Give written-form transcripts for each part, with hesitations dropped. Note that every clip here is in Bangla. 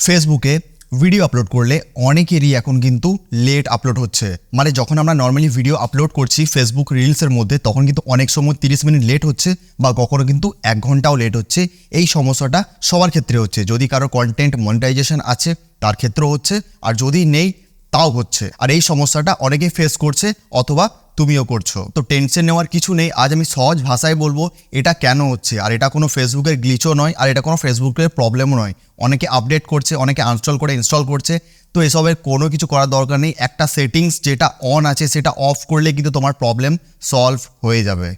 ফেসবুকে ভিডিও আপলোড করলে অনেকেরই এখন কিন্তু লেট আপলোড হচ্ছে। মানে যখন আমরা নর্মালি ভিডিও আপলোড করছি ফেসবুক রিলসের মধ্যে, তখন কিন্তু অনেক সময় 30 মিনিট লেট হচ্ছে বা কখনো কিন্তু 1 ঘন্টাও লেট হচ্ছে। এই সমস্যাটা সবার ক্ষেত্রে হচ্ছে। যদি কারো কন্টেন্ট মনিটাইজেশন আছে তার ক্ষেত্রেও হচ্ছে, আর যদি নেই তাও হচ্ছে। আর এই সমস্যাটা অনেকেই ফেস করছে অথবা তুমিও করছো। তো টেনশন নেওয়ার কিছু নেই। আজ আমি সহজ ভাষায় বলবো এটা কেন হচ্ছে। আর এটা কোনো ফেসবুকের গ্লিচও নয়, আর এটা কোনো ফেসবুকের প্রবলেমও নয়। অনেকে আপডেট করছে, অনেকে আনস্টল করে ইনস্টল করছে। তো এসবের কোনো কিছু করার দরকার নেই। একটা সেটিংস যেটা অন আছে সেটা অফ করলে কিন্তু তোমার প্রবলেম সলভ হয়ে যাবে।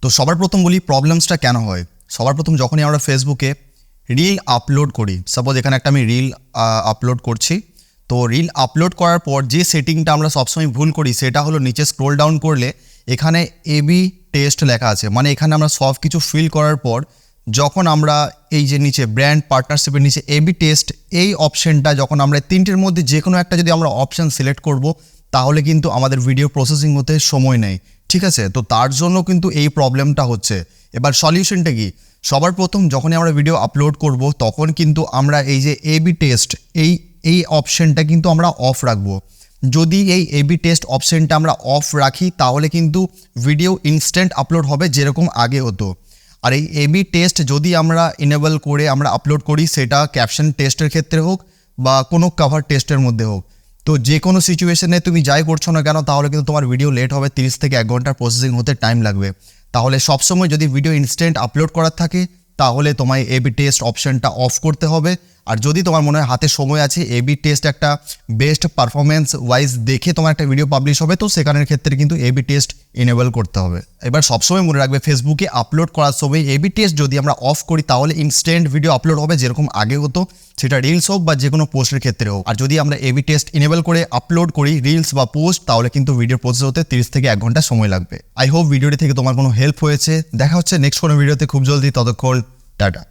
তো সবার প্রথম বলি প্রবলেমসটা কেন হয়। সবার প্রথম যখনই আমরা ফেসবুকে রিল আপলোড করি, সাপোজ এখানে একটা আমি রিল আপলোড করছি, তো রিল আপলোড করার পর যে সেটিংটা আমরা সবসময় ভুল করি সেটা হলো নিচে স্ক্রোল ডাউন করলে এখানে এবি টেস্ট লেখা আছে। মানে এখানে আমরা সব কিছু ফিল করার পর যখন আমরা এই যে নিচে ব্র্যান্ড পার্টনারশিপের নিচে এবি টেস্ট এই অপশানটা যখন আমরা তিনটের মধ্যে যে কোনো একটা যদি আমরা অপশান সিলেক্ট করব, তাহলে কিন্তু আমাদের ভিডিও প্রসেসিং হতে সময় নেয়। ঠিক আছে, তো তার জন্য কিন্তু এই প্রবলেমটা হচ্ছে। এবার সলিউশনটা কি? সবার প্রথম যখনই আমরা ভিডিও আপলোড করব তখন কিন্তু আমরা এই যে এবি টেস্ট এই অপশানটা কিন্তু আমরা অফ রাখবো। যদি এই এবি টেস্ট অপশানটা আমরা অফ রাখি তাহলে কিন্তু ভিডিও ইনস্ট্যান্ট আপলোড হবে যেরকম আগে হতো। আর এই এবি টেস্ট যদি আমরা এনেবল করে আমরা আপলোড করি, সেটা ক্যাপশন টেস্টের ক্ষেত্রে হোক বা কোনো কভার টেস্টের মধ্যে হোক, তো যে কোনো সিচুয়েশনে তুমি যাই করছো না কেন তাহলে কিন্তু তোমার ভিডিও লেট হবে। 30 থেকে 1 ঘন্টার প্রসেসিং হতে টাইম লাগবে। তাহলে সবসময় যদি ভিডিও ইনস্ট্যান্ট আপলোড করার থাকে তাহলে তোমায় এবি টেস্ট অপশানটা অফ করতে হবে। আর যদি তোমার মনে হয় হাতে সময় আছে, এবি টেস্ট একটা বেস্ট পারফরমেন্স ওয়াইজ দেখে তোমার একটা ভিডিও পাবলিশ হবে, তো সেখানের ক্ষেত্রে কিন্তু এবি টেস্ট এনেবল করতে হবে। এবার সবসময় মনে রাখবে ফেসবুকে আপলোড করার সময় এবি টেস্ট যদি আমরা অফ করি তাহলে ইনস্ট্যান্ট ভিডিও আপলোড হবে যেরকম আগে হতো, সেটা রিলস হোক বা যে কোনো পোস্টের ক্ষেত্রে হোক। আর যদি আমরা এবি টেস্ট এনেবল করে আপলোড করি রিলস বা পোস্ট, তাহলে কিন্তু ভিডিও প্রসেস হতে 30 থেকে 1 ঘন্টা সময় লাগবে। আই হোপ ভিডিওটি থেকে তোমার কোনো হেল্প হয়েছে। দেখা হচ্ছে নেক্সট কোনো ভিডিওতে খুব জলদি। ততক্ষণ টাটা।